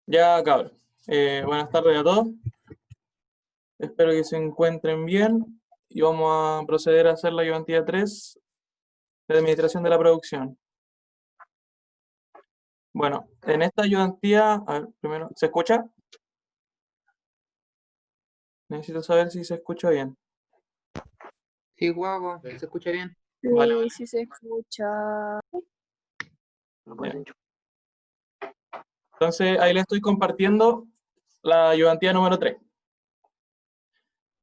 Ya, cabrón. Buenas tardes a todos. Espero que se encuentren bien y vamos a proceder a hacer la ayudantía 3 de administración de la producción. Bueno, en esta ayudantía, a ver, primero, ¿se escucha? Necesito saber si se escucha bien. Sí, guapo, se escucha bien. Vale, Sí, sí se escucha. bien. Entonces, ahí le estoy compartiendo la ayudantía número 3.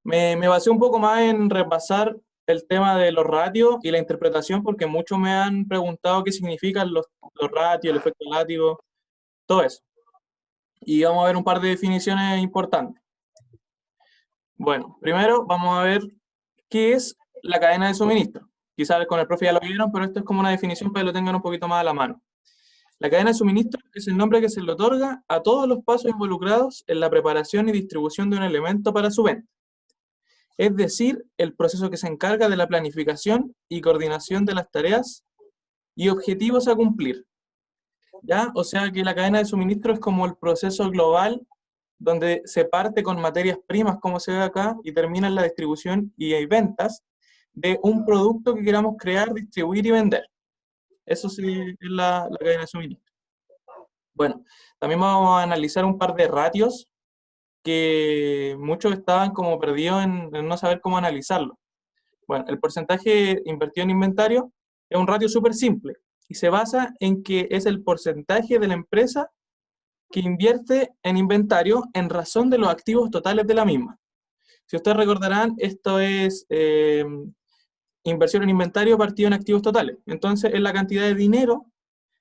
Me basé un poco más en repasar el tema de los ratios y la interpretación, porque muchos me han preguntado qué significan los ratios, el efecto látigo, todo eso. Y vamos a ver un par de definiciones importantes. Bueno, primero vamos a ver qué es la cadena de suministro. Quizás con el profe ya lo vieron, pero esto es como una definición para que lo tengan un poquito más a la mano. La cadena de suministro es el nombre que se le otorga a todos los pasos involucrados en la preparación y distribución de un elemento para su venta. Es decir, el proceso que se encarga de la planificación y coordinación de las tareas y objetivos a cumplir. ¿Ya? O sea que la cadena de suministro es como el proceso global donde se parte con materias primas, como se ve acá, y termina en la distribución y hay ventas de un producto que queramos crear, distribuir y vender. Eso sí es la cadena de suministro. Bueno, también vamos a analizar un par de ratios que muchos estaban como perdidos en no saber cómo analizarlo. Bueno, el porcentaje invertido en inventario es un ratio súper simple y se basa en que es el porcentaje de la empresa que invierte en inventario en razón de los activos totales de la misma. Si ustedes recordarán, esto es inversión en inventario partido en activos totales. Entonces, es la cantidad de dinero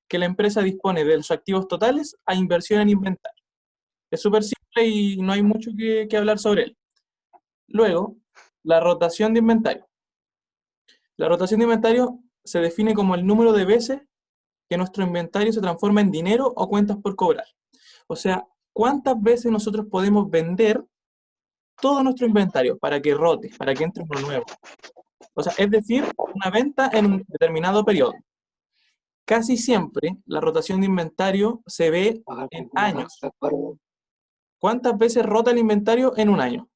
que la empresa dispone de los activos totales a inversión en inventario. Es súper simple y no hay mucho que hablar sobre él. Luego, la rotación de inventario. La rotación de inventario se define como el número de veces que nuestro inventario se transforma en dinero o cuentas por cobrar. O sea, ¿cuántas veces nosotros podemos vender todo nuestro inventario para que rote, para que entre uno nuevo? O sea, es decir, una venta en un determinado periodo. Casi siempre la rotación de inventario se ve en años. ¿Cuántas veces rota el inventario en un año?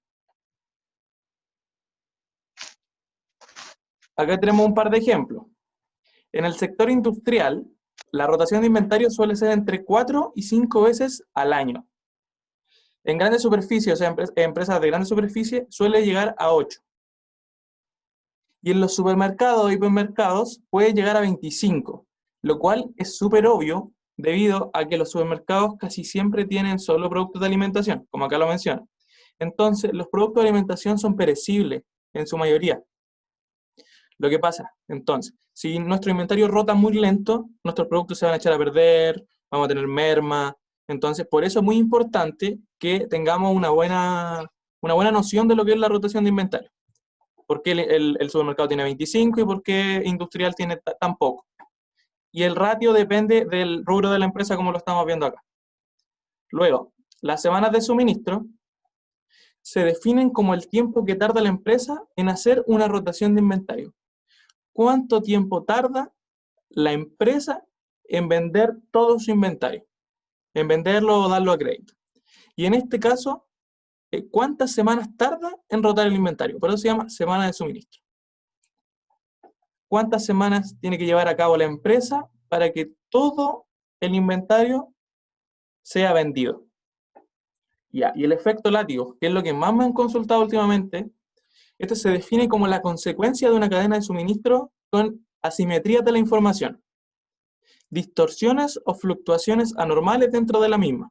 Acá tenemos un par de ejemplos. En el sector industrial, la rotación de inventario suele ser entre 4 y 5 veces al año. En grandes superficies, o sea, empresas de grandes superficie, suele llegar a 8. Y en los supermercados y hipermercados puede llegar a 25, lo cual es súper obvio debido a que los supermercados casi siempre tienen solo productos de alimentación, como acá lo menciona. Entonces, los productos de alimentación son perecibles en su mayoría. Lo que pasa, entonces, si nuestro inventario rota muy lento, nuestros productos se van a echar a perder, vamos a tener merma. Entonces, por eso es muy importante que tengamos una buena noción de lo que es la rotación de inventario. ¿Por qué el supermercado tiene 25 y por qué industrial tiene tan poco? Y el ratio depende del rubro de la empresa, como lo estamos viendo acá. Luego, las semanas de suministro se definen como el tiempo que tarda la empresa en hacer una rotación de inventario. ¿Cuánto tiempo tarda la empresa en vender todo su inventario? En venderlo o darlo a crédito. Y en este caso, ¿cuántas semanas tarda en rotar el inventario? Por eso se llama semana de suministro. ¿Cuántas semanas tiene que llevar a cabo la empresa para que todo el inventario sea vendido? Ya, y el efecto látigo, que es lo que más me han consultado últimamente, este se define como la consecuencia de una cadena de suministro con asimetrías de la información, distorsiones o fluctuaciones anormales dentro de la misma.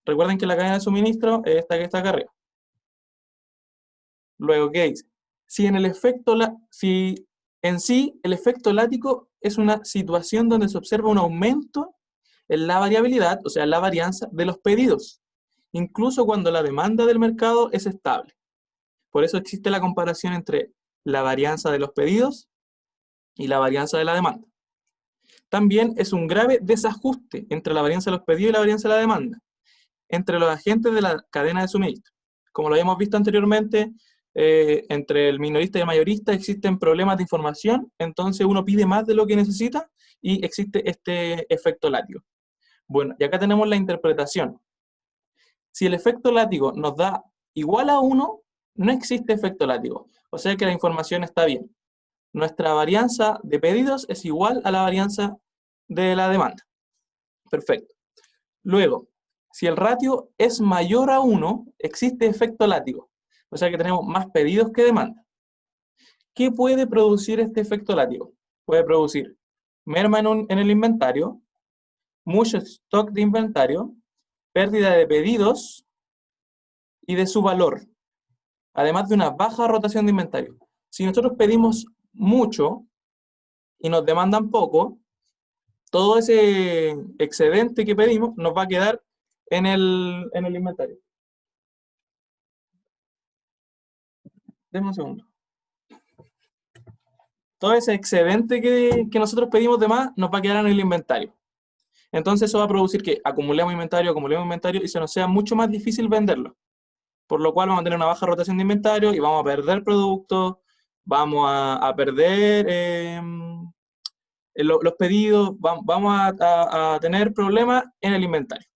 Recuerden que la cadena de suministro es esta que está acá arriba. Luego, ¿qué dice? Si en sí el efecto látigo es una situación donde se observa un aumento en la variabilidad, o sea, la varianza de los pedidos, incluso cuando la demanda del mercado es estable. Por eso existe la comparación entre la varianza de los pedidos y la varianza de la demanda. También es un grave desajuste entre la varianza de los pedidos y la varianza de la demanda, entre los agentes de la cadena de suministro. Como lo habíamos visto anteriormente, entre el minorista y el mayorista existen problemas de información, entonces uno pide más de lo que necesita y existe este efecto látigo. Bueno, y acá tenemos la interpretación. Si el efecto látigo nos da igual a 1, no existe efecto látigo. O sea que la información está bien. Nuestra varianza de pedidos es igual a la varianza de la demanda. Perfecto. Luego, si el ratio es mayor a 1, existe efecto látigo. O sea que tenemos más pedidos que demanda. ¿Qué puede producir este efecto látigo? Puede producir merma en el inventario, mucho stock de inventario, pérdida de pedidos y de su valor, además de una baja rotación de inventario. Si nosotros pedimos mucho y nos demandan poco, todo ese excedente que pedimos nos va a quedar en el inventario. Denme un segundo. Todo ese excedente que nosotros pedimos de más nos va a quedar en el inventario. Entonces eso va a producir que acumulemos inventario y se nos sea mucho más difícil venderlo. Por lo cual vamos a tener una baja rotación de inventario y vamos a perder productos, vamos a perder los pedidos, vamos a tener problemas en el inventario.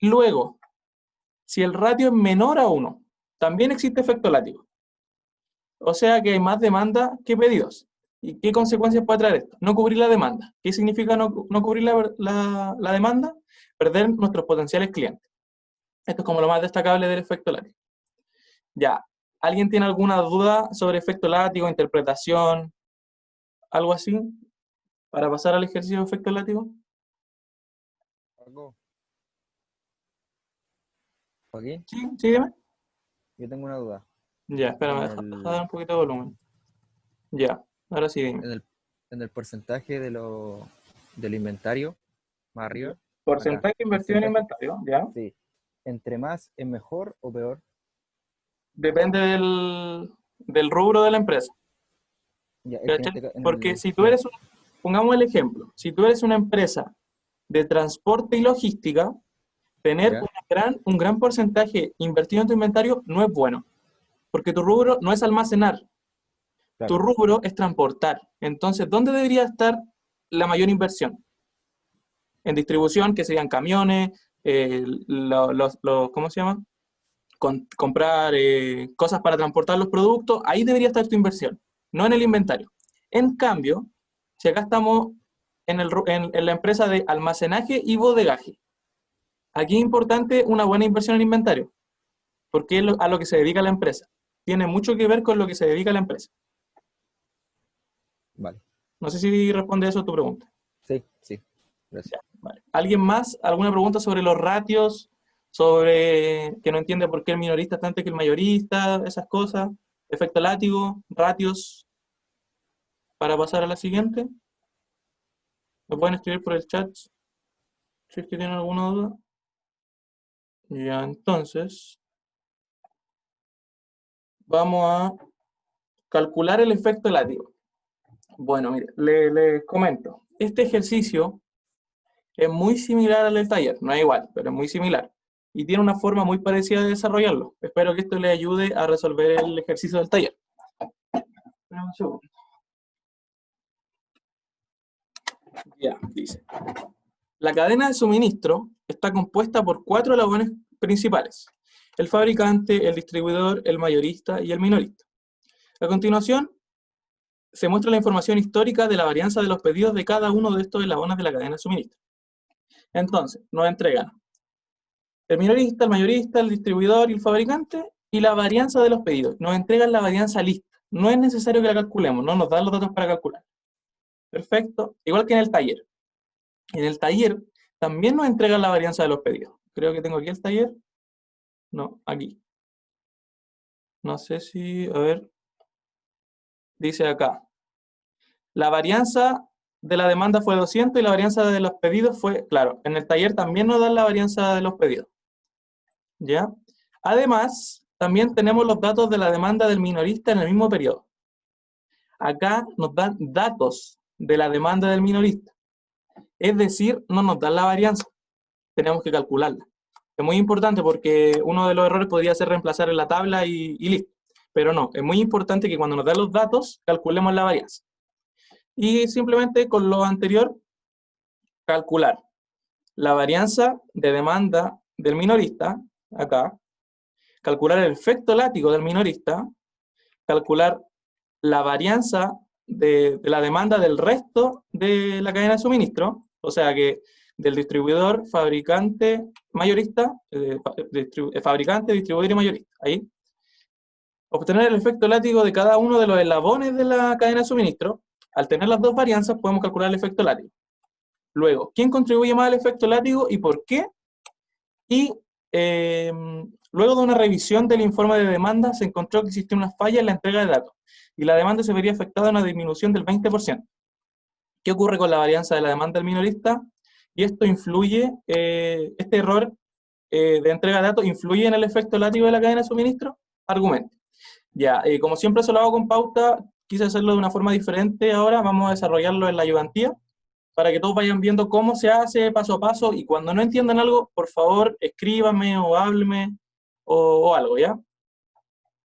Luego, si el ratio es menor a 1, también existe efecto látigo. O sea que hay más demanda que pedidos. ¿Y qué consecuencias puede traer esto? No cubrir la demanda. ¿Qué significa no cubrir la demanda? Perder nuestros potenciales clientes. Esto es como lo más destacable del efecto látigo. Ya, ¿alguien tiene alguna duda sobre efecto látigo, interpretación, algo así? Para pasar al ejercicio de efecto látigo. ¿Joaquín? Sí, sí, dime. Yo tengo una duda. Ya, espérame, deja dar un poquito de volumen. Ya, ahora sí, dime. En el porcentaje del inventario, más arriba. Porcentaje invertido en inventario, ¿ya? Sí. ¿Entre más es mejor o peor? Depende del rubro de la empresa. Ya, Porque si tú eres, pongamos el ejemplo, si tú eres una empresa de transporte y logística, tener un gran porcentaje invertido en tu inventario no es bueno, porque tu rubro no es almacenar, tu rubro es transportar. Entonces, ¿dónde debería estar la mayor inversión? En distribución, que serían camiones, ¿cómo se llama? Comprar cosas para transportar los productos, ahí debería estar tu inversión, no en el inventario. En cambio, si acá estamos en la empresa de almacenaje y bodegaje, aquí es importante una buena inversión en inventario, porque es a lo que se dedica la empresa. Tiene mucho que ver con lo que se dedica la empresa. Vale. No sé si responde eso a tu pregunta. Sí, sí. Gracias. Ya, vale. ¿Alguien más? ¿Alguna pregunta sobre los ratios? Sobre que no entiende por qué el minorista está antes que el mayorista, esas cosas. Efecto látigo, ratios. Para pasar a la siguiente. ¿Me pueden escribir por el chat si es que tienen alguna duda? Ya, entonces, vamos a calcular el efecto látigo. Bueno, mire, les comento. Este ejercicio es muy similar al del taller, no es igual, pero es muy similar. Y tiene una forma muy parecida de desarrollarlo. Espero que esto le ayude a resolver el ejercicio del taller. Espera un segundo. Ya, dice. La cadena de suministro está compuesta por 4 eslabones principales: el fabricante, el distribuidor, el mayorista y el minorista. A continuación, se muestra la información histórica de la varianza de los pedidos de cada uno de estos eslabones de la cadena de suministro. Entonces, nos entregan el minorista, el mayorista, el distribuidor y el fabricante, y la varianza de los pedidos. Nos entregan la varianza lista. No es necesario que la calculemos, no nos dan los datos para calcular. Perfecto. Igual que en el taller. En el taller también nos entregan la varianza de los pedidos. Creo que tengo aquí el taller. No, aquí. No sé si, a ver. Dice acá. La varianza de la demanda fue 200 y la varianza de los pedidos fue, claro, en el taller también nos dan la varianza de los pedidos. ¿Ya? Además, también tenemos los datos de la demanda del minorista en el mismo periodo. Acá nos dan datos de la demanda del minorista. Es decir, no nos dan la varianza. Tenemos que calcularla. Es muy importante porque uno de los errores podría ser reemplazar en la tabla y listo. Pero no, es muy importante que cuando nos dan los datos, calculemos la varianza. Y simplemente con lo anterior, calcular la varianza de demanda del minorista, acá, calcular el efecto látigo del minorista, calcular la varianza de la demanda del resto de la cadena de suministro, o sea que del distribuidor, fabricante, mayorista, fabricante, distribuidor y mayorista. Ahí. Obtener el efecto látigo de cada uno de los eslabones de la cadena de suministro. Al tener las dos varianzas, podemos calcular el efecto látigo. Luego, ¿quién contribuye más al efecto látigo y por qué? Y luego de una revisión del informe de demanda, se encontró que existía una falla en la entrega de datos y la demanda se vería afectada a una disminución del 20%. ¿Qué ocurre con la varianza de la demanda del minorista? Y esto influye, este error de entrega de datos influye en el efecto látigo de la cadena de suministro. Argumento. Ya, como siempre se lo hago con pauta, quise hacerlo de una forma diferente ahora, vamos a desarrollarlo en la ayudantía, para que todos vayan viendo cómo se hace paso a paso, y cuando no entiendan algo, por favor, escríbanme o háblenme o algo, ¿ya?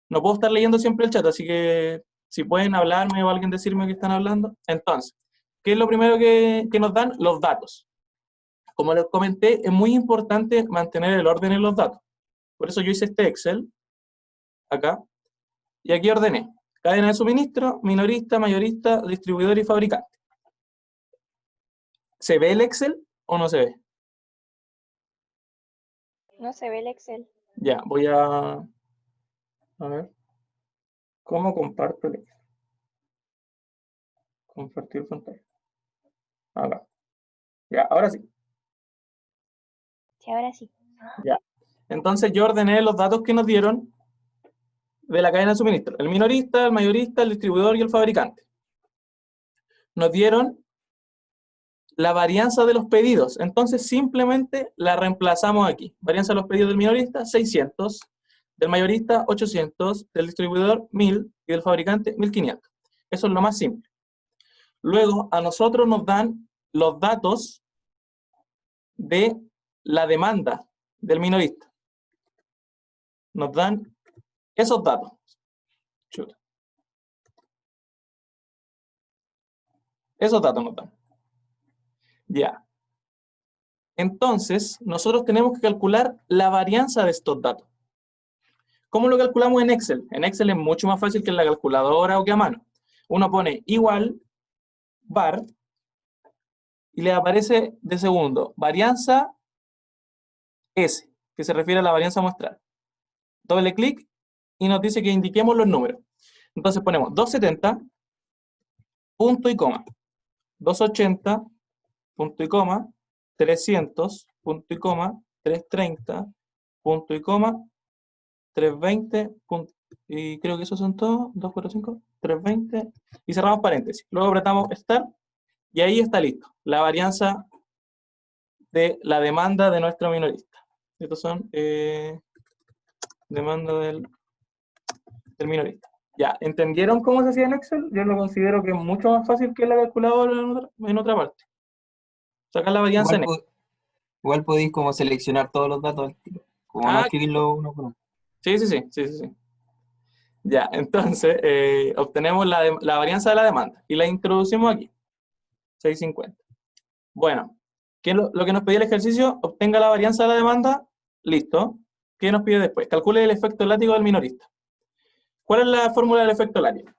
No puedo estar leyendo siempre el chat, así que si pueden hablarme o alguien decirme que están hablando. Entonces, ¿qué es lo primero que nos dan? Los datos. Como les comenté, es muy importante mantener el orden en los datos. Por eso yo hice este Excel, acá, y aquí ordené cadena de suministro, minorista, mayorista, distribuidor y fabricante. ¿Se ve el Excel o no se ve? No se ve el Excel. Ya, voy a ver. ¿Cómo comparto el Excel? Compartir pantalla. Acá. Ya, ahora sí. Sí, ahora sí. Ya. Entonces yo ordené los datos que nos dieron de la cadena de suministro. El minorista, el mayorista, el distribuidor y el fabricante. Nos dieron la varianza de los pedidos. Entonces simplemente la reemplazamos aquí. Varianza de los pedidos del minorista, 600. Del mayorista, 800. Del distribuidor, 1000. Y del fabricante, 1500. Eso es lo más simple. Luego, a nosotros nos dan los datos de la demanda del minorista. Nos dan esos datos. Chuta. Esos datos nos dan. Ya. Entonces, nosotros tenemos que calcular la varianza de estos datos. ¿Cómo lo calculamos en Excel? En Excel es mucho más fácil que en la calculadora o que a mano. Uno pone igual var y le aparece de segundo varianza S, que se refiere a la varianza muestral. Doble clic y nos dice que indiquemos los números. Entonces ponemos 270, punto y coma, 280, punto y coma, 300, punto y coma, 330, punto y coma, 320, y creo que esos son todos, 245, 320, y cerramos paréntesis. Luego apretamos Start, y ahí está listo, la varianza de la demanda de nuestro minorista. Estos son demanda del minorista. Ya, ¿entendieron cómo se hacía en Excel? Yo lo considero que es mucho más fácil que la calculadora en otra parte. Sacar la varianza en Excel. Igual podéis como seleccionar todos los datos al tiro, como no escribirlo uno por uno. Sí. Ya, entonces obtenemos la varianza de la demanda y la introducimos aquí. 650. Bueno, ¿qué es lo que nos pedía el ejercicio? Obtenga la varianza de la demanda. Listo. ¿Qué nos pide después? Calcule el efecto látigo del minorista. ¿Cuál es la fórmula del efecto látigo?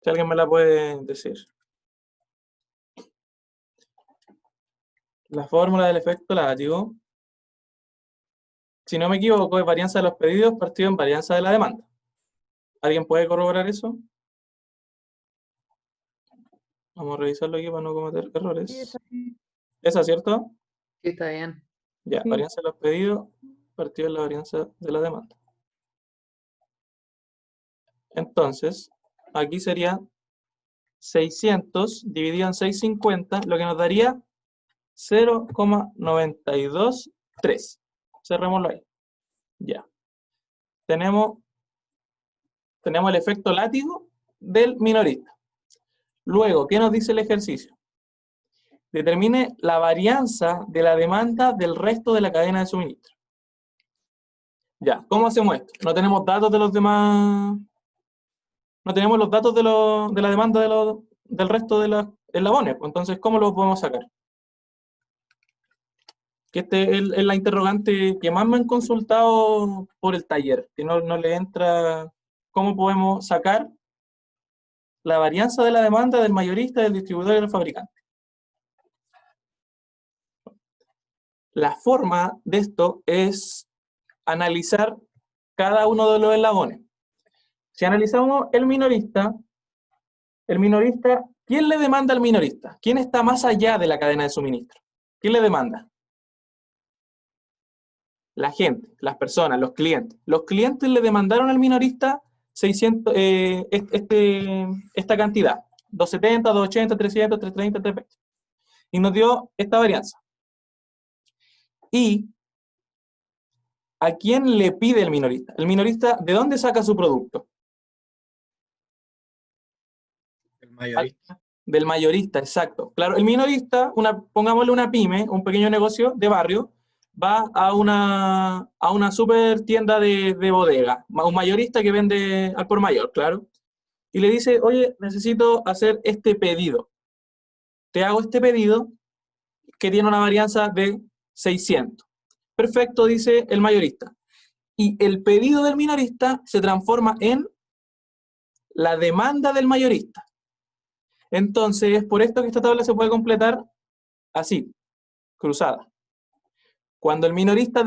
Si alguien me la puede decir. La fórmula del efecto látigo, si no me equivoco, es varianza de los pedidos partido en varianza de la demanda. ¿Alguien puede corroborar eso? Vamos a revisarlo aquí para no cometer errores. ¿Esa, cierto? Sí, está bien. Ya, varianza de los pedidos partido en la varianza de la demanda. Entonces, aquí sería 600 dividido en 650, lo que nos daría 0,923. Cerrémoslo ahí. Ya. Tenemos el efecto látigo del minorista. Luego, ¿qué nos dice el ejercicio? Determine la varianza de la demanda del resto de la cadena de suministro. Ya, ¿cómo hacemos esto? No tenemos datos de los demás. No tenemos los datos de la demanda del resto de los eslabones. Entonces, ¿cómo lo podemos sacar? que es la interrogante que más me han consultado por el taller, que no le entra cómo podemos sacar la varianza de la demanda del mayorista, del distribuidor y del fabricante. La forma de esto es analizar cada uno de los eslabones. Si analizamos el minorista, ¿quién le demanda al minorista? ¿Quién está más allá de la cadena de suministro? ¿Quién le demanda? La gente, las personas, los clientes. Los clientes le demandaron al minorista 600, esta cantidad, 270, 280, 300, 330, 320. Y nos dio esta varianza. ¿Y a quién le pide el minorista? El minorista, ¿de dónde saca su producto? El mayorista. Del mayorista, exacto. Claro, el minorista, pongámosle una pyme, un pequeño negocio de barrio, va a una super tienda de bodega, un mayorista que vende al por mayor, claro, y le dice, oye, necesito hacer este pedido. Te hago este pedido que tiene una varianza de 600. Perfecto, dice el mayorista. Y el pedido del minorista se transforma en la demanda del mayorista. Entonces, es por esto que esta tabla se puede completar así, cruzada. Cuando el minorista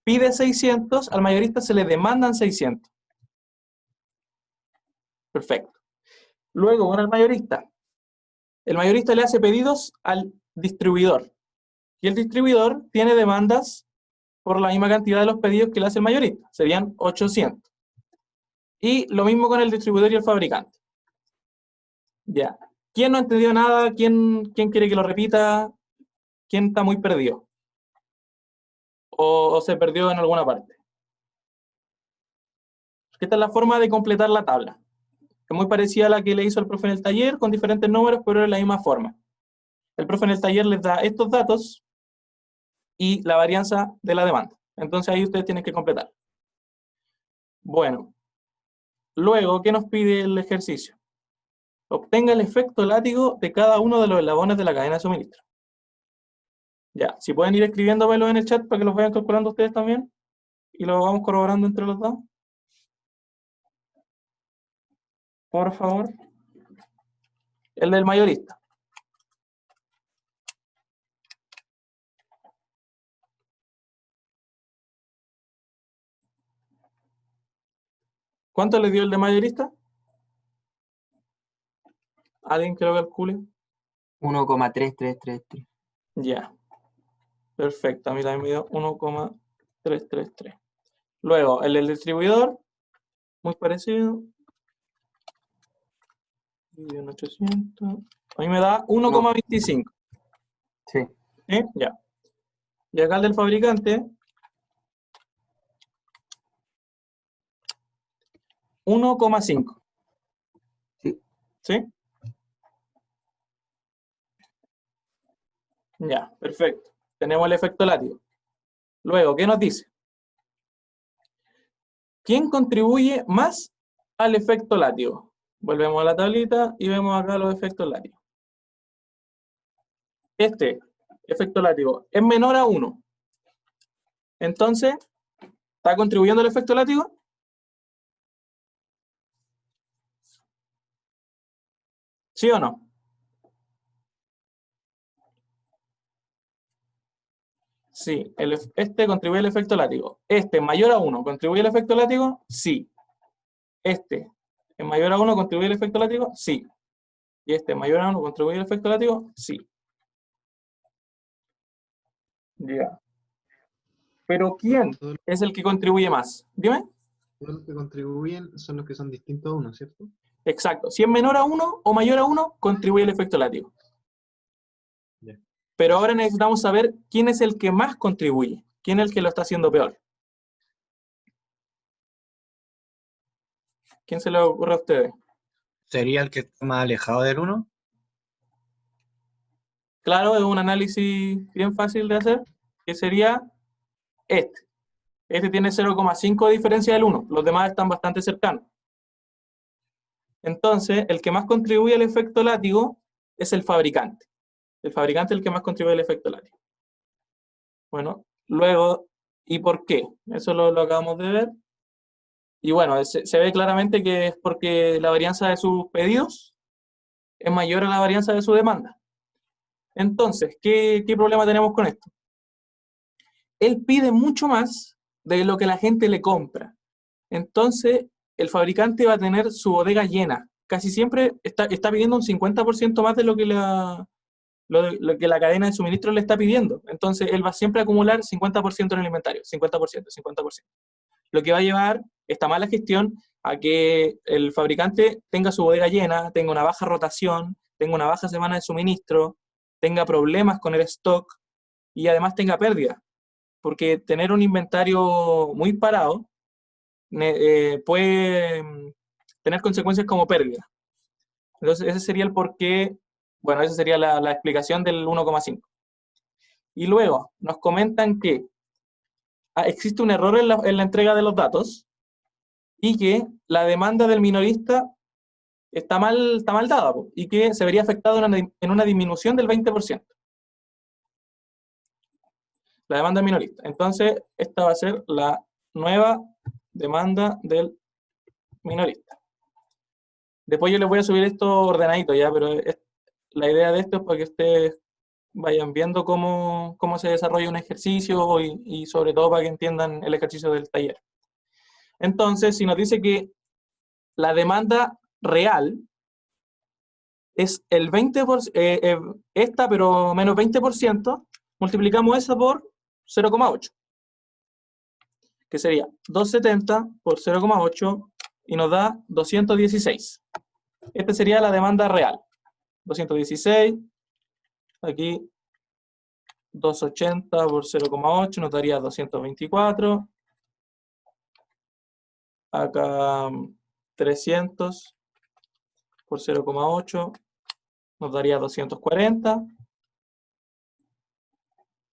pide 600, al mayorista se le demandan 600. Perfecto. Luego, con el mayorista le hace pedidos al distribuidor. Y el distribuidor tiene demandas por la misma cantidad de los pedidos que le hace el mayorista. Serían 800. Y lo mismo con el distribuidor y el fabricante. Ya. ¿Quién no entendió nada? ¿Quién quiere que lo repita? ¿Quién está muy perdido? ¿O se perdió en alguna parte? Esta es la forma de completar la tabla. Es muy parecida a la que le hizo el profe en el taller, con diferentes números, pero es la misma forma. El profe en el taller les da estos datos y la varianza de la demanda. Entonces ahí ustedes tienen que completar. Bueno, luego, ¿qué nos pide el ejercicio? Obtenga el efecto látigo de cada uno de los eslabones de la cadena de suministro. Ya, si pueden ir escribiéndomelo en el chat para que los vayan calculando ustedes también y lo vamos corroborando entre los dos. Por favor. El del mayorista. ¿Cuánto le dio el de mayorista? ¿Alguien que lo calcule? 1,3333. Ya. Perfecto, a mí también me dio 1,333. Luego, el del distribuidor, muy parecido. 1.800. A mí me da 1,25. Sí. ¿Sí? Ya. Y acá el del fabricante, 1,5. Sí. ¿Sí? Ya, perfecto. Tenemos el efecto látigo. Luego, ¿qué nos dice? ¿Quién contribuye más al efecto látigo? Volvemos a la tablita y vemos acá los efectos látigos. Este efecto látigo es menor a 1. Entonces, ¿está contribuyendo al efecto látigo? ¿Sí o no? Sí, este contribuye al efecto látigo. Este mayor a 1, ¿contribuye al efecto látigo? Sí. Este es mayor a 1, ¿contribuye al efecto látigo? Sí. Y este mayor a 1, ¿contribuye al efecto látigo? Sí. Ya. Pero ¿quién es el que contribuye más? Dime. Todos los que contribuyen son los que son distintos a uno, ¿cierto? Exacto. Si es menor a 1 o mayor a 1, contribuye al efecto látigo. Ya. Pero ahora necesitamos saber quién es el que más contribuye. ¿Quién es el que lo está haciendo peor? ¿Quién se le ocurre a ustedes? ¿Sería el que está más alejado del 1? Claro, es un análisis bien fácil de hacer, que sería este. Este tiene 0,5 de diferencia del 1. Los demás están bastante cercanos. Entonces, el que más contribuye al efecto látigo es el fabricante. El fabricante es el que más contribuye al efecto látigo. Bueno, luego, ¿y por qué? Eso lo acabamos de ver. Y bueno, se ve claramente que es porque la varianza de sus pedidos es mayor a la varianza de su demanda. Entonces, ¿qué problema tenemos con esto? Él pide mucho más de lo que la gente le compra. Entonces, el fabricante va a tener su bodega llena. Casi siempre está pidiendo un 50% más de lo que lo que la cadena de suministro le está pidiendo. Entonces, él va siempre a acumular 50% en el inventario, 50%, 50%. Lo que va a llevar esta mala gestión a que el fabricante tenga su bodega llena, tenga una baja rotación, tenga una baja semana de suministro, tenga problemas con el stock y además tenga pérdida. Porque tener un inventario muy parado puede tener consecuencias como pérdida. Entonces, ese sería el porqué, bueno, esa sería la explicación del 1,5. Y luego nos comentan que existe un error en la entrega de los datos y que la demanda del minorista está mal dada y que se vería afectado en una disminución del 20%. La demanda del minorista. Entonces, esta va a ser la nueva demanda del minorista. Después yo les voy a subir esto ordenadito ya, pero la idea de esto es para que ustedes vayan viendo cómo se desarrolla un ejercicio y sobre todo para que entiendan el ejercicio del taller. Entonces, si nos dice que la demanda real es el 20%, esta pero menos 20%, multiplicamos esa por 0,8, que sería 270 por 0,8 y nos da 216. Esta sería la demanda real. 216, aquí 280 por 0,8 nos daría 224. Acá 300 por 0,8 nos daría 240.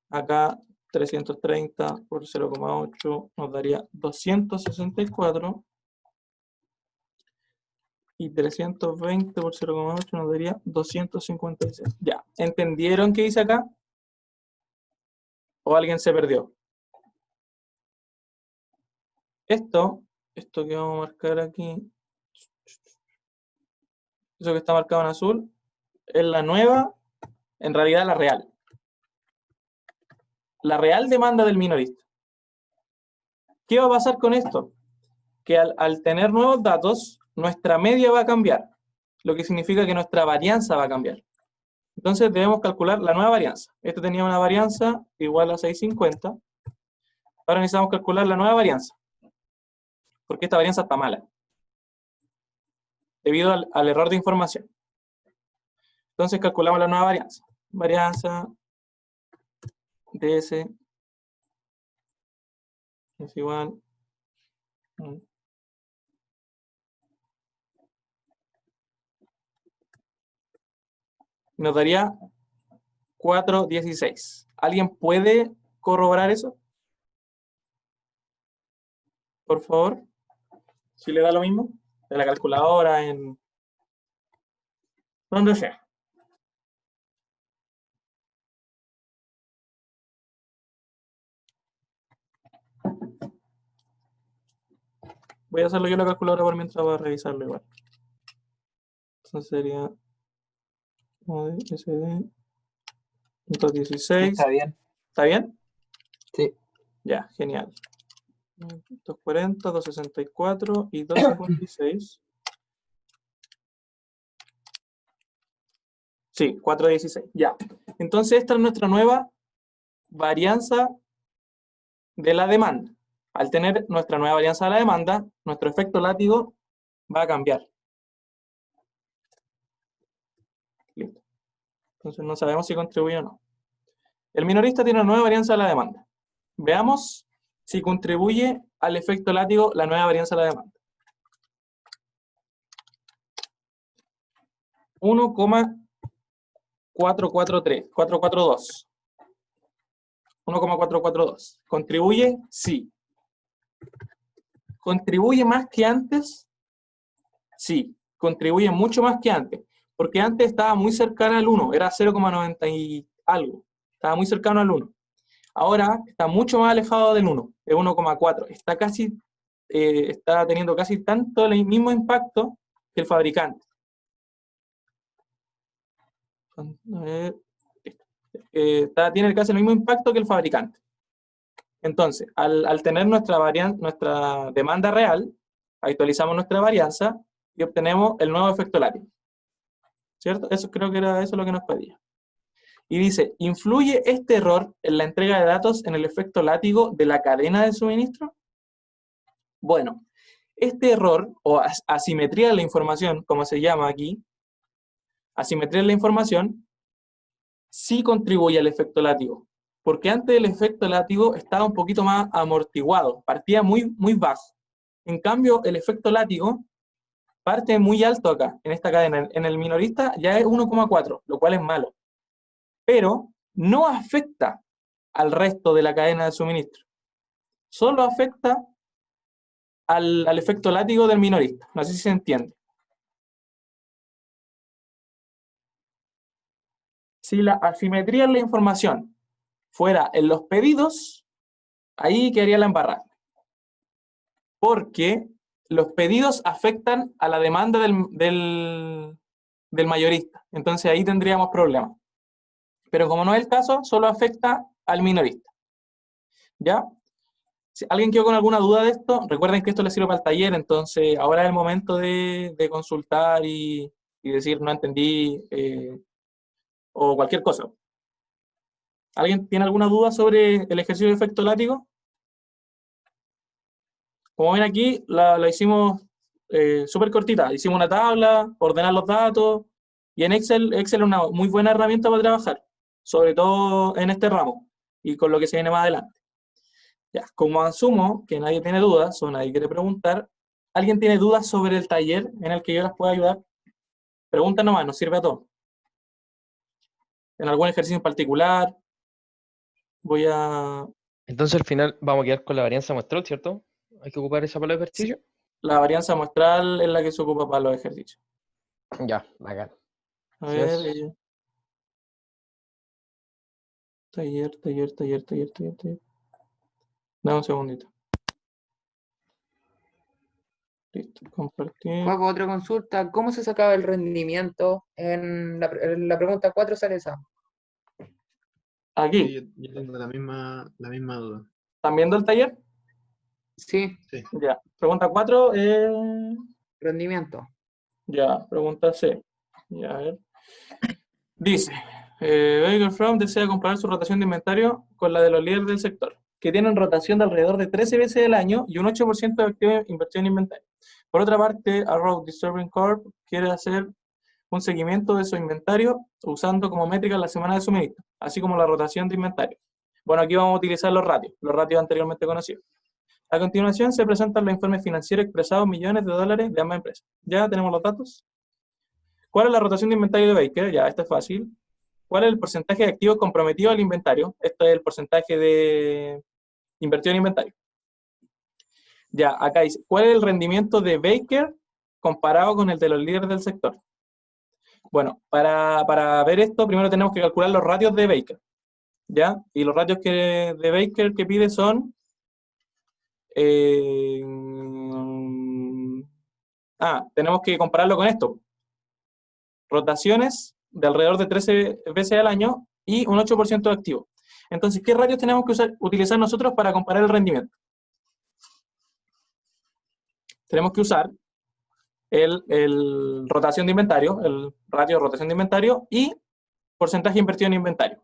Acá 330 por 0,8 nos daría 264. Y 320 por 0,8 nos daría 256. Ya, ¿entendieron qué dice acá? ¿O alguien se perdió? Esto que vamos a marcar aquí, eso que está marcado en azul, es la nueva, en realidad la real. La real demanda del minorista. ¿Qué va a pasar con esto? Que al tener nuevos datos, nuestra media va a cambiar, lo que significa que nuestra varianza va a cambiar. Entonces debemos calcular la nueva varianza. Esto tenía una varianza igual a 650. Ahora necesitamos calcular la nueva varianza, porque esta varianza está mala, debido al error de información. Entonces calculamos la nueva varianza. Varianza ds es igual nos daría 416. ¿Alguien puede corroborar eso? Por favor. Si le da lo mismo. De la calculadora en donde sea. Voy a hacerlo yo en la calculadora por mientras voy a revisarlo igual. Entonces sería SD 216. Está bien. ¿Está bien? Sí. Ya, genial. 240, 264 y 256. Sí, 416. Ya. Entonces esta es nuestra nueva varianza de la demanda. Al tener nuestra nueva varianza de la demanda, nuestro efecto látigo va a cambiar. Listo. Entonces no sabemos si contribuye o no. El minorista tiene una nueva varianza de la demanda. Veamos si contribuye al efecto látigo la nueva varianza de la demanda. 1,442. 1,442. ¿Contribuye? Sí. ¿Contribuye más que antes? Sí. Contribuye mucho más que antes. Porque antes estaba muy cercana al 1. Era 0,90 y algo. Estaba muy cercano al 1. Ahora está mucho más alejado del 1, es 1,4. Está teniendo casi tanto el mismo impacto que el fabricante. Tiene casi el mismo impacto que el fabricante. Entonces, al tener nuestra demanda real, actualizamos nuestra varianza y obtenemos el nuevo efecto látigo. ¿Cierto? Eso creo que era eso lo que nos pedía. Y dice, ¿influye este error en la entrega de datos en el efecto látigo de la cadena de suministro? Bueno, este error, o asimetría de la información, como se llama aquí, asimetría de la información, sí contribuye al efecto látigo, porque antes el efecto látigo estaba un poquito más amortiguado, partía muy, muy bajo. En cambio, el efecto látigo parte muy alto acá, en esta cadena. En el minorista ya es 1,4, lo cual es malo. Pero no afecta al resto de la cadena de suministro. Solo afecta al efecto látigo del minorista. No sé si se entiende. Si la asimetría en la información fuera en los pedidos, ahí quedaría la embarrada. Porque los pedidos afectan a la demanda del mayorista. Entonces ahí tendríamos problemas. Pero como no es el caso, solo afecta al minorista. ¿Ya? Si alguien quedó con alguna duda de esto, recuerden que esto les sirve para el taller, entonces ahora es el momento de consultar y decir no entendí o cualquier cosa. ¿Alguien tiene alguna duda sobre el ejercicio de efecto látigo? Como ven aquí, la hicimos súper cortita. Hicimos una tabla, ordenar los datos, y en Excel es una muy buena herramienta para trabajar, sobre todo en este ramo y con lo que se viene más adelante. Ya, como asumo que nadie tiene dudas o nadie quiere preguntar, ¿alguien tiene dudas sobre el taller en el que yo las pueda ayudar? Pregunta nomás, nos sirve a todos. ¿En algún ejercicio en particular? Voy a... Entonces al final vamos a quedar con la varianza muestral, ¿cierto? Hay que ocupar esa para el ejercicio. La varianza muestral es la que se ocupa para los ejercicios. Ya, bacán. A ver... Gracias. Taller. Dame un segundito. Listo, compartir. Juego, otra consulta. ¿Cómo se sacaba el rendimiento? En la pregunta 4 sale esa. Aquí, Sí, yo tengo la misma duda. ¿están viendo el taller? Sí, Ya. Pregunta 4, rendimiento. ya, pregunta C. Ya, a ver. Dice, Baker From desea comparar su rotación de inventario con la de los líderes del sector, que tienen rotación de alrededor de 13 veces al año y un 8% de activa inversión en inventario. Por otra parte, Arrow Disturbing Corp quiere hacer un seguimiento de su inventario usando como métrica la semana de suministro, así como la rotación de inventario. Bueno, aquí vamos a utilizar los ratios anteriormente conocidos. A continuación se presentan los informes financieros expresados en millones de dólares de ambas empresas. Ya tenemos los datos. ¿Cuál es la rotación de inventario de Baker? Ya, esto es fácil. ¿Cuál es el porcentaje de activos comprometidos al inventario? Esto es el porcentaje de invertido en inventario. Ya, acá dice, ¿cuál es el rendimiento de Baker comparado con el de los líderes del sector? Bueno, para ver esto, primero tenemos que calcular los ratios de Baker. ¿Ya? Y los ratios de Baker que pide son... tenemos que compararlo con esto. Rotaciones de alrededor de 13 veces al año y un 8% de activo. Entonces, ¿qué ratios tenemos que utilizar nosotros para comparar el rendimiento? Tenemos que usar el rotación de inventario, el ratio de rotación de inventario y porcentaje invertido en inventario.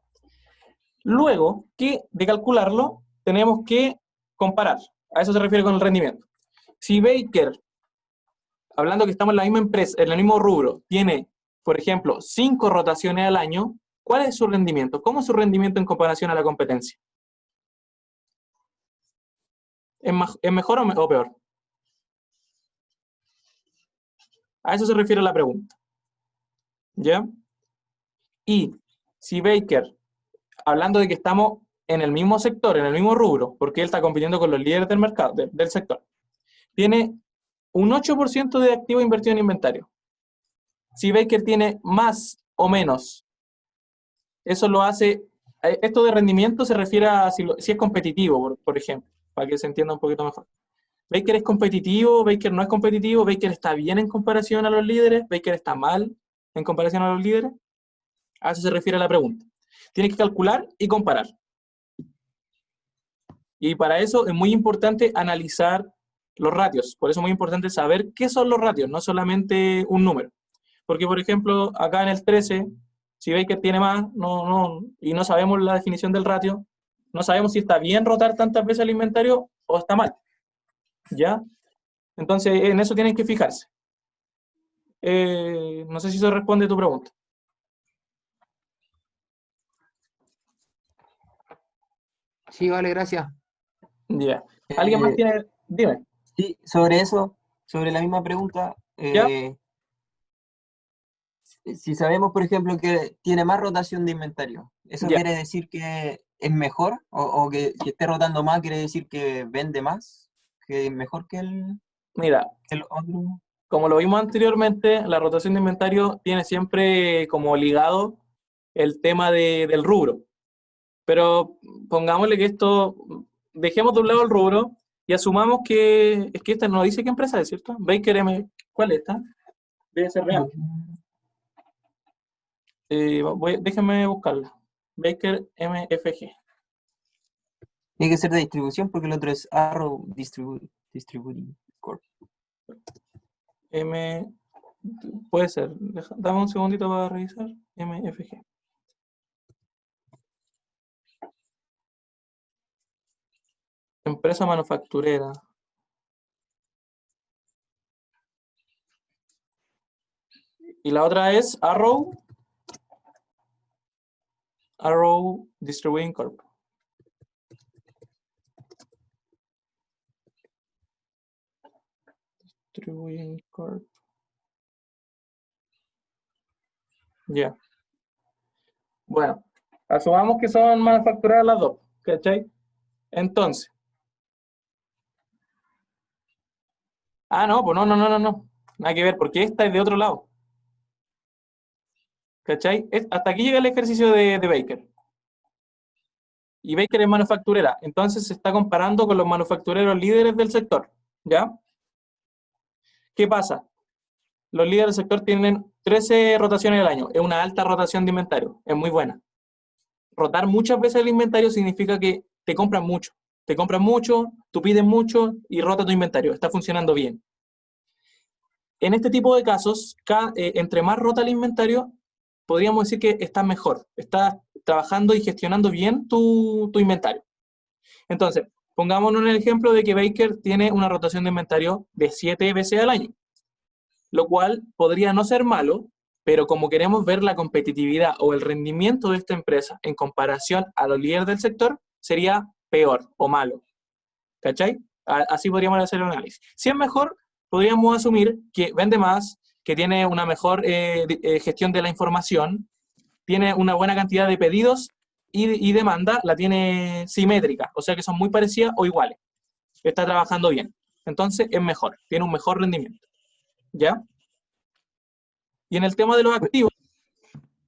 Luego de calcularlo, tenemos que comparar. A eso se refiere con el rendimiento. Si Baker, hablando que estamos en la misma empresa, en el mismo rubro, tiene, por ejemplo, 5 rotaciones al año, ¿cuál es su rendimiento? ¿Cómo es su rendimiento en comparación a la competencia? ¿Es mejor o peor? A eso se refiere la pregunta. ¿Ya? Y si Baker, hablando de que estamos en el mismo sector, en el mismo rubro, porque él está compitiendo con los líderes del mercado, del sector, tiene un 8% de activo invertido en inventario. Si Baker tiene más o menos, eso lo hace Esto de rendimiento se refiere a si es competitivo, por ejemplo, para que se entienda un poquito mejor. Baker es competitivo, Baker no es competitivo, Baker está bien en comparación a los líderes, Baker está mal en comparación a los líderes. A eso se refiere la pregunta. Tienes que calcular y comparar. Y para eso es muy importante analizar los ratios. Por eso es muy importante saber qué son los ratios, no solamente un número. Porque, por ejemplo, acá en el 13, si Baker tiene más y no sabemos la definición del ratio, no sabemos si está bien rotar tantas veces el inventario o está mal. ¿Ya? Entonces, en eso tienen que fijarse. No sé si eso responde a tu pregunta. Sí, vale, gracias. Ya. ¿Alguien más tiene? Dime. Sí, sobre eso, sobre la misma pregunta, ¿Ya? si sabemos, por ejemplo, que tiene más rotación de inventario, ¿eso Ya. quiere decir que es mejor? ¿O que esté rotando más quiere decir que vende más? ¿Que es mejor que Mira, el otro? como lo vimos anteriormente, la rotación de inventario tiene siempre como ligado el tema del rubro. Pero pongámosle que esto, dejemos de un lado el rubro y asumamos que, es que esta no dice qué empresa es, ¿cierto? Baker M, ¿cuál es esta? Debe ser real. Déjenme buscarla. Baker MFG. Tiene que ser de distribución porque el otro es Arrow Distributing Corp. Puede ser. Dame un segundito para revisar. MFG. Empresa manufacturera. Y la otra es Arrow Distributing Corp. Distributing Corp. Ya. Bueno, asumamos que son manufactureras las dos, ¿cachai? Entonces. No, pues no. Nada que ver, porque esta es de otro lado. ¿Cachai? Hasta aquí llega el ejercicio de Baker. Y Baker es manufacturera. Entonces se está comparando con los manufactureros líderes del sector. ¿Ya? ¿Qué pasa? Los líderes del sector tienen 13 rotaciones al año. Es una alta rotación de inventario. Es muy buena. Rotar muchas veces el inventario significa que te compran mucho. Te compran mucho, tú pides mucho y rota tu inventario. Está funcionando bien. En este tipo de casos, entre más rota el inventario, podríamos decir que estás mejor. Estás trabajando y gestionando bien tu inventario. Entonces, pongámonos en el ejemplo de que Baker tiene una rotación de inventario de 7 veces al año, lo cual podría no ser malo, pero como queremos ver la competitividad o el rendimiento de esta empresa en comparación a los líderes del sector, sería peor o malo. ¿Cachai? Así podríamos hacer el análisis. Si es mejor, podríamos asumir que vende más, que tiene una mejor gestión de la información, tiene una buena cantidad de pedidos y demanda la tiene simétrica, o sea que son muy parecidas o iguales. Está trabajando bien. Entonces es mejor, tiene un mejor rendimiento. ¿Ya? Y en el tema de los activos.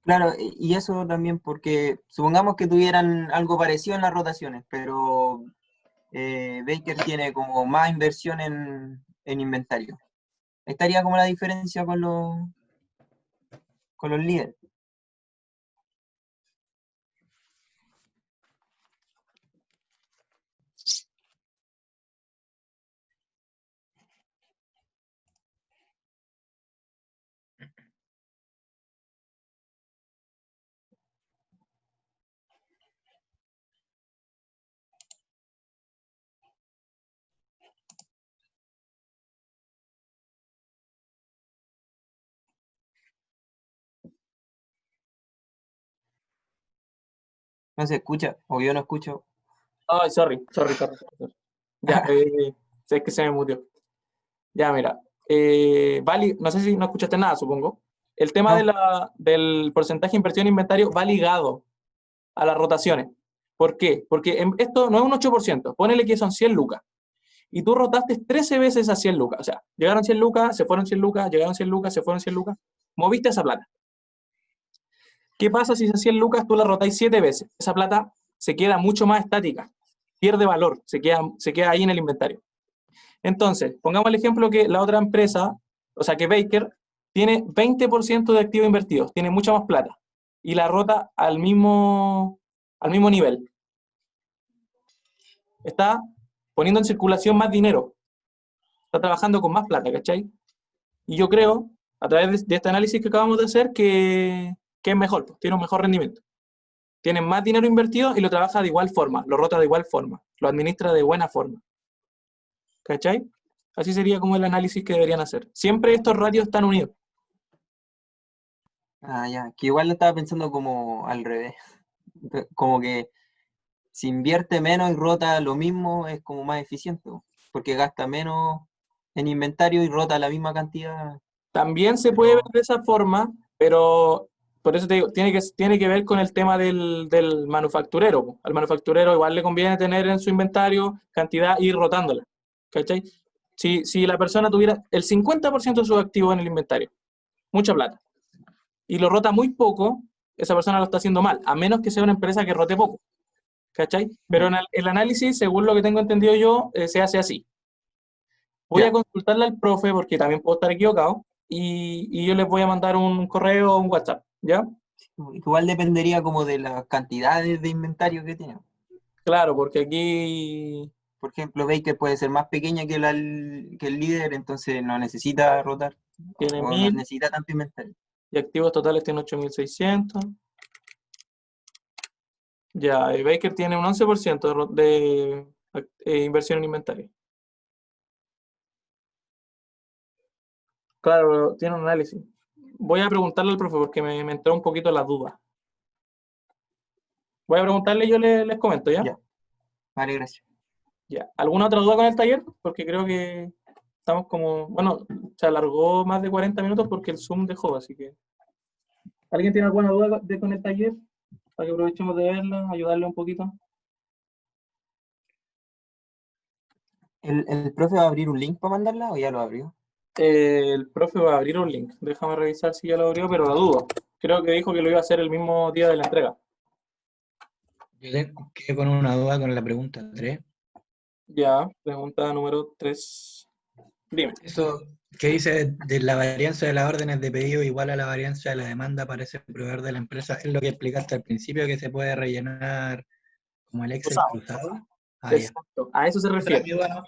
Claro, y eso también porque supongamos que tuvieran algo parecido en las rotaciones, pero Baker tiene como más inversión en inventario. Estaría como la diferencia con los líderes. No se escucha, o yo no escucho. Ay, sorry. Ya, sé que se me murió. Ya, mira. No sé si no escuchaste nada, supongo. El tema No. del porcentaje de inversión en inventario va ligado a las rotaciones. ¿Por qué? Porque esto no es un 8%. Ponele que son 100 lucas. Y tú rotaste 13 veces a 100 lucas. O sea, llegaron 100 lucas, se fueron 100 lucas, llegaron 100 lucas, se fueron 100 lucas. Moviste esa plata. ¿Qué pasa si esas 100 lucas tú las rotáis 7 veces? Esa plata se queda mucho más estática, pierde valor, se queda ahí en el inventario. Entonces, pongamos el ejemplo que la otra empresa, o sea, que Baker tiene 20% de activos invertidos, tiene mucha más plata, y la rota al mismo nivel. Está poniendo en circulación más dinero, está trabajando con más plata, ¿cachai? Y yo creo, a través de este análisis que acabamos de hacer, que es mejor, pues, tiene un mejor rendimiento. Tiene más dinero invertido y lo trabaja de igual forma, lo rota de igual forma, lo administra de buena forma. ¿Cachai? Así sería como el análisis que deberían hacer. Siempre estos ratios están unidos. Ah, ya, que igual lo estaba pensando como al revés. Como que si invierte menos y rota lo mismo, es como más eficiente, po, porque gasta menos en inventario y rota la misma cantidad. También se puede ver de esa forma, pero por eso te digo, tiene que ver con el tema del manufacturero, po. Al manufacturero igual le conviene tener en su inventario cantidad y ir rotándola. ¿Cachai? Si la persona tuviera el 50% de sus activos en el inventario, mucha plata, y lo rota muy poco, esa persona lo está haciendo mal, a menos que sea una empresa que rote poco. ¿Cachai? Pero en el análisis, según lo que tengo entendido yo, se hace así. Voy Ya. a consultarle al profe, porque también puedo estar equivocado, y yo les voy a mandar un correo o un WhatsApp, ¿ya? Igual dependería como de las cantidades de inventario que tiene. Claro, porque aquí Por ejemplo, Baker puede ser más pequeña que que el líder, entonces no necesita rotar tiene o no 1000 necesita tanto inventario. y activos totales tiene 8600. Ya, Baker tiene un 11% de inversión en inventario. Claro, tiene un análisis. Voy a preguntarle al profe porque me entró un poquito la duda. Voy a preguntarle y yo les comento, ¿ya? Ya. Vale, gracias. Ya. ¿Alguna otra duda con el taller? Porque creo que estamos como, bueno, se alargó más de 40 minutos porque el Zoom dejó, así que. ¿Alguien tiene alguna duda con el taller? Para que aprovechemos de verla, ayudarle un poquito. ¿El profe va a abrir un link para mandarla o ya lo abrió? El profe va a abrir un link. Déjame revisar si ya lo abrió, pero lo dudo. Creo que dijo que lo iba a hacer el mismo día de la entrega. Yo quedé con una duda con la pregunta 3. Ya, pregunta número 3. Dime. Eso que dice de la varianza de las órdenes de pedido igual a la varianza de la demanda para ese proveedor de la empresa, es lo que explicaste al principio, que se puede rellenar como el Excel cruzado. Ah, ya. Exacto, a eso se Esa era refiere. mi duda, ¿no?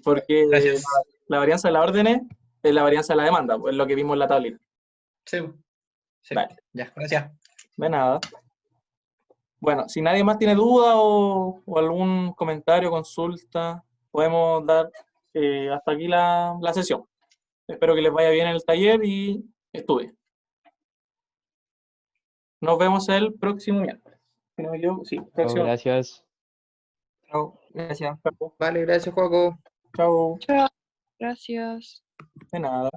Porque Gracias. la varianza de la orden es la varianza de la demanda, pues es lo que vimos en la tablita. Sí. Sí. Vale. Ya, gracias. De nada. Bueno, si nadie más tiene duda o algún comentario, consulta, podemos dar hasta aquí la sesión. Espero que les vaya bien en el taller y estudien. Nos vemos el próximo miércoles. Si no me equivoco, sí, próximo. Gracias. Chao, gracias. Vale, gracias, Joaco. Chao. Gracias. De nada.